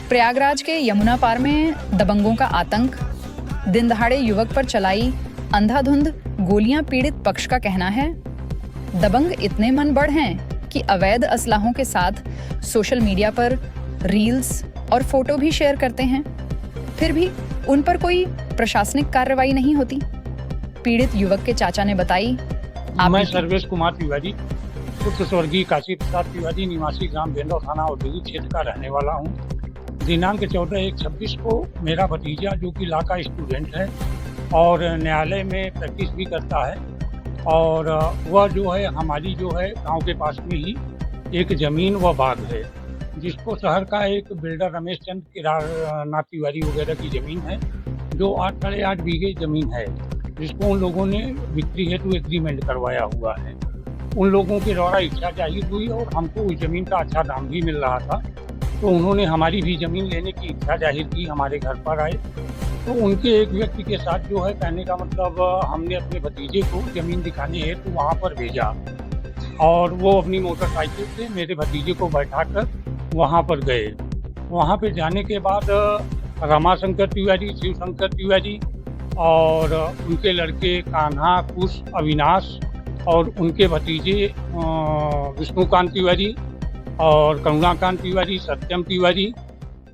प्रयागराज के यमुना पार में दबंगों का आतंक, दिन दहाड़े युवक पर चलाई अंधाधुंध गोलियां। पीड़ित पक्ष का कहना है दबंग इतने मनबड़ हैं कि अवैध असलाहों के साथ सोशल मीडिया पर रील्स और फोटो भी शेयर करते हैं, फिर भी उन पर कोई प्रशासनिक कार्रवाई नहीं होती। पीड़ित युवक के चाचा ने बताई, मैं सर्वेश कुमार तिवारी, पुत्र स्वर्गीय काशी प्रसाद तिवारी, निवासी ग्राम बेंदौ, थाना औद्योगिक क्षेत्र का रहने वाला हूँ। दिनांक 14/1/26 को मेरा भतीजा, जो कि लॉ का स्टूडेंट है और न्यायालय में प्रैक्टिस भी करता है, और वह जो है हमारी जो है गांव के पास में ही एक ज़मीन व बाग है, जिसको शहर का एक बिल्डर रमेश चंद केदारनाथ तिवारी वगैरह की ज़मीन है, जो 8.5 बीघे ज़मीन है, जिसको उन लोगों ने बिक्री हेतु एग्रीमेंट करवाया हुआ है। उन लोगों के द्वारा इच्छा जाहिर हुई और हमको उस ज़मीन का अच्छा दाम भी मिल रहा था, तो उन्होंने हमारी भी ज़मीन लेने की इच्छा जाहिर की। हमारे घर पर आए तो उनके एक व्यक्ति के साथ जो है, कहने का मतलब हमने अपने भतीजे को ज़मीन दिखाने हेतु वहाँ पर भेजा, और वो अपनी मोटरसाइकिल से मेरे भतीजे को बैठाकर वहाँ पर गए। वहाँ पे जाने के बाद रमाशंकर तिवारी, शिवशंकर तिवारी और उनके लड़के कान्हा, कुश, अविनाश और उनके भतीजे विष्णुकांत तिवारी और करुणाकांत तिवारी, सत्यम तिवारी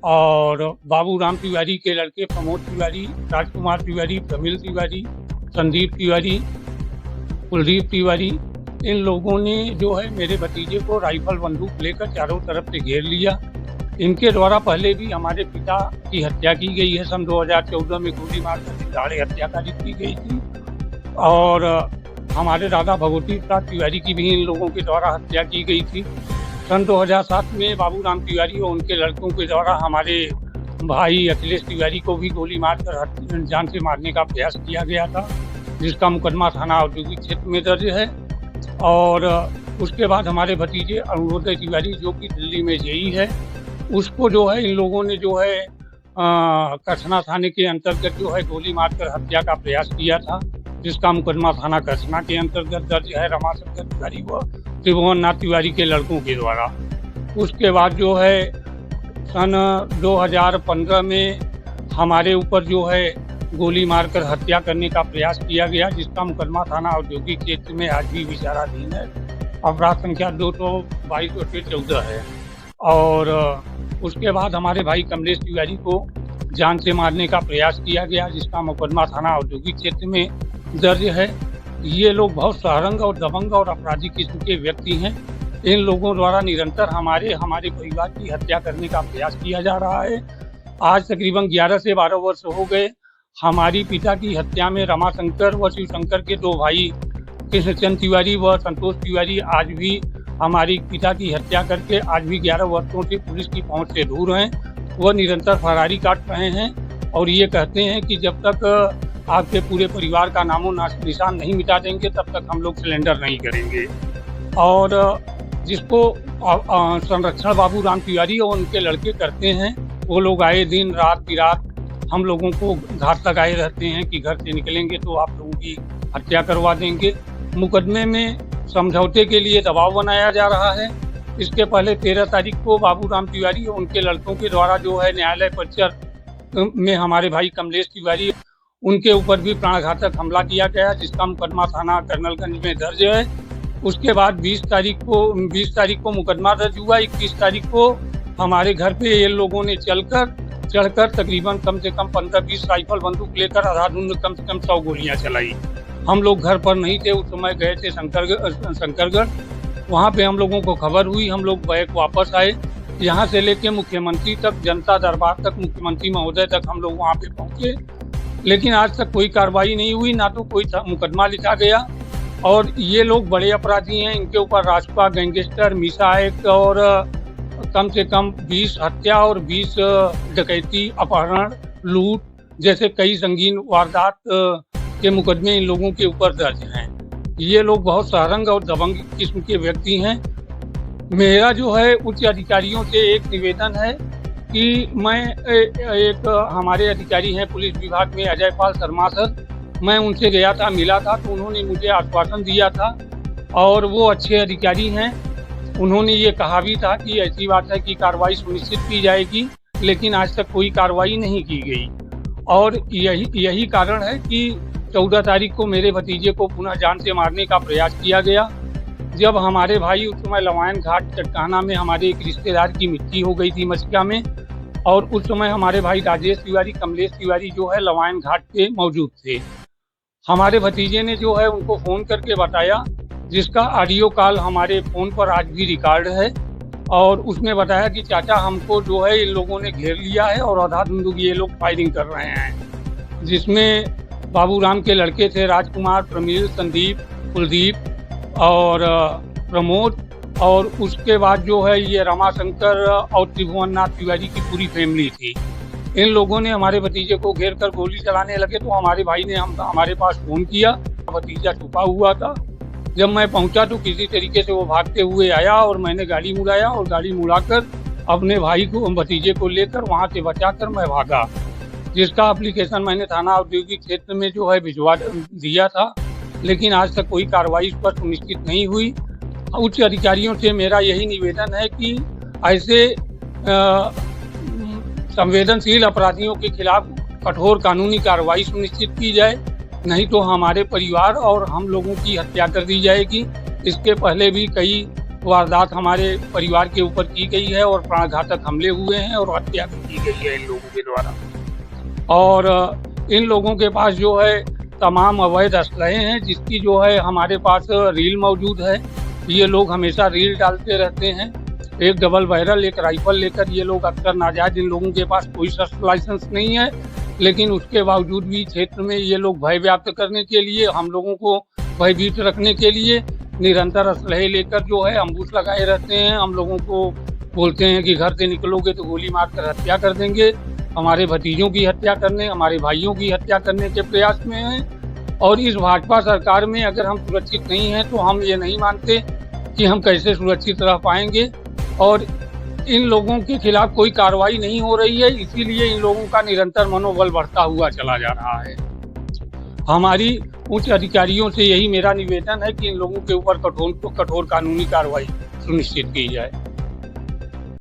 और बाबूराम तिवारी के लड़के प्रमोद तिवारी, राजकुमार तिवारी, प्रमिल तिवारी, संदीप तिवारी, कुलदीप तिवारी, इन लोगों ने जो है मेरे भतीजे को राइफल बंदूक लेकर चारों तरफ से घेर लिया। इनके द्वारा पहले भी हमारे पिता की हत्या की गई है। सन 2014 में गोली मारकर दिनदहाड़े हत्या की गई थी, और हमारे दादा भगवती प्रसाद तिवारी की भी इन लोगों के द्वारा हत्या की गई थी। सन 2007 में बाबूराम तिवारी और उनके लड़कों के द्वारा हमारे भाई अखिलेश तिवारी को भी गोली मारकर जान से मारने का प्रयास किया गया था, जिसका मुकदमा थाना औद्योगिक क्षेत्र में दर्ज है। और उसके बाद हमारे भतीजे अरुणोदय तिवारी, जो कि दिल्ली में जेई है, उसको जो है इन लोगों ने जो है कसना थाने के अंतर्गत जो है गोली मारकर हत्या का प्रयास किया था, जिसका मुकदमा थाना कसना के अंतर्गत दर्ज है रमाशंकर तिवारी व त्रिभुवन नाथ तिवारी के लड़कों के द्वारा। उसके बाद जो है सन 2015 में हमारे ऊपर जो है गोली मारकर हत्या करने का प्रयास किया गया, जिसका मुकदमा थाना औद्योगिक क्षेत्र में आज भी विचाराधीन है। अपराध संख्या 222/14 है। और उसके बाद हमारे भाई कमलेश तिवारी को जान से मारने का प्रयास किया गया, जिसका मुकदमा थाना औद्योगिक क्षेत्र में दर्ज है। ये लोग बहुत सारंग और दबंग और अपराधी किस्म के व्यक्ति हैं। इन लोगों द्वारा निरंतर हमारे परिवार की हत्या करने का प्रयास किया जा रहा है। आज तकरीबन 11 से 12 वर्ष हो गए हमारी पिता की हत्या में रमाशंकर व शिवशंकर के 2 भाई कृष्णचंद तिवारी व संतोष तिवारी आज भी हमारी पिता की हत्या करके आज भी 11 वर्षों से पुलिस की पहुंच से दूर हैं। वह निरंतर फरारी काट रहे हैं और ये कहते हैं कि जब तक आपके पूरे परिवार का नामो निशान नहीं मिटा देंगे तब तक हम लोग सिलेंडर नहीं करेंगे। और जिसको संरक्षण बाबूराम तिवारी और उनके लड़के करते हैं, वो लोग आए दिन रात बिरात हम लोगों को घात लगाए रहते हैं कि घर से निकलेंगे तो आप लोगों की हत्या करवा देंगे। मुकदमे में समझौते के लिए दबाव बनाया जा रहा है। इसके पहले 13 तारीख को बाबूराम तिवारी और उनके लड़कों के द्वारा जो है न्यायालय परिसर में हमारे भाई कमलेश तिवारी, उनके ऊपर भी प्राणघातक हमला किया गया, जिसका मुकदमा थाना कर्नलगंज में दर्ज है। उसके बाद 20 तारीख को मुकदमा दर्ज हुआ। 21 तारीख को हमारे घर पे ये लोगों ने चढ़कर तकरीबन कम से कम 15-20 राइफल बंदूक लेकर अंधाधुंध कम से कम 100 गोलियां चलाई। हम लोग घर पर नहीं थे उस समय, गए थे शंकरगढ़। वहाँ पे हम लोगों को खबर हुई, हम लोग बैक वापस आए। यहाँ से लेके मुख्यमंत्री तक, जनता दरबार तक, मुख्यमंत्री महोदय तक हम लोग वहाँ पे पहुँचे, लेकिन आज तक कोई कार्रवाई नहीं हुई, ना तो कोई मुकदमा लिखा गया। और ये लोग बड़े अपराधी हैं, इनके ऊपर राजपा, गैंगस्टर, मीसा एक्ट और कम से कम 20 हत्या और 20 डकैती, अपहरण, लूट जैसे कई संगीन वारदात के मुकदमे इन लोगों के ऊपर दर्ज हैं। ये लोग बहुत सारंग और दबंग किस्म के व्यक्ति हैं। मेरा जो है उच्च अधिकारियों से एक निवेदन है कि मैं एक हमारे अधिकारी हैं पुलिस विभाग में, अजय पाल शर्मा सर, मैं उनसे गया था, मिला था, तो उन्होंने मुझे आश्वासन दिया था और वो अच्छे अधिकारी हैं। उन्होंने ये कहा भी था कि ऐसी बात है कि कार्रवाई सुनिश्चित की जाएगी, लेकिन आज तक कोई कार्रवाई नहीं की गई। और यही कारण है कि 14 तारीख को मेरे भतीजे को पुनः जान से मारने का प्रयास किया गया। जब हमारे भाई उस समय लवायन घाट चट्टाना में हमारे एक रिश्तेदार की मृत्यु हो गई थी मस्किया में, और उस समय हमारे भाई राजेश तिवारी, कमलेश तिवारी जो है लवायन घाट पे मौजूद थे। हमारे भतीजे ने जो है उनको फ़ोन करके बताया, जिसका ऑडियो कॉल हमारे फ़ोन पर आज भी रिकॉर्ड है, और उसने बताया कि चाचा हमको जो है इन लोगों ने घेर लिया है और अंधाधुंध ये लोग फायरिंग कर रहे हैं, जिसमें बाबूराम के लड़के थे राजकुमार, प्रमील, संदीप, कुलदीप और प्रमोद, और उसके बाद जो है ये रमाशंकर और त्रिभुवन नाथ तिवारी की पूरी फैमिली थी। इन लोगों ने हमारे भतीजे को घेर कर गोली चलाने लगे, तो हमारे भाई ने हमारे पास फ़ोन किया। भतीजा छुपा हुआ था। जब मैं पहुंचा तो किसी तरीके से वो भागते हुए आया और मैंने गाड़ी मुड़ाया, और गाड़ी मुड़ाकर अपने भाई को, भतीजे को लेकर वहां से बचाकर मैं भागा, जिसका एप्लीकेशन मैंने थाना औद्योगिक क्षेत्र में जो है भिजवा दिया था, लेकिन आज तक कोई कार्रवाई इस पर सुनिश्चित नहीं हुई। उच्च अधिकारियों से मेरा यही निवेदन है कि ऐसे संवेदनशील अपराधियों के खिलाफ कठोर कानूनी कार्रवाई सुनिश्चित की जाए, नहीं तो हमारे परिवार और हम लोगों की हत्या कर दी जाएगी। इसके पहले भी कई वारदात हमारे परिवार के ऊपर की गई है और प्राणघातक हमले हुए हैं और हत्या भी की गई है इन लोगों के द्वारा। और इन लोगों के पास जो है तमाम अवैध असलहे हैं, जिसकी जो है हमारे पास रील मौजूद है। ये लोग हमेशा रील डालते रहते हैं। एक डबल बैरल, एक राइफल लेकर ये लोग अक्सर नाजायज, इन लोगों के पास कोई शस्त्र लाइसेंस नहीं है, लेकिन उसके बावजूद भी क्षेत्र में ये लोग भय व्याप्त करने के लिए, हम लोगों को भयभीत रखने के लिए निरंतर असलहे लेकर जो है अम्बुश लगाए रहते हैं। हम लोगों को बोलते हैं कि घर से निकलोगे तो गोली मारकर हत्या कर देंगे। हमारे भतीजों की हत्या करने, हमारे भाइयों की हत्या करने के प्रयास में हैं। और इस भाजपा सरकार में अगर हम सुरक्षित नहीं हैं तो हम ये नहीं मानते कि हम कैसे सुरक्षित रह पाएंगे। और इन लोगों के खिलाफ कोई कार्रवाई नहीं हो रही है, इसीलिए इन लोगों का निरंतर मनोबल बढ़ता हुआ चला जा रहा है। हमारी उच्च अधिकारियों से यही मेरा निवेदन है कि इन लोगों के ऊपर कठोर कानूनी कार्रवाई सुनिश्चित की जाए।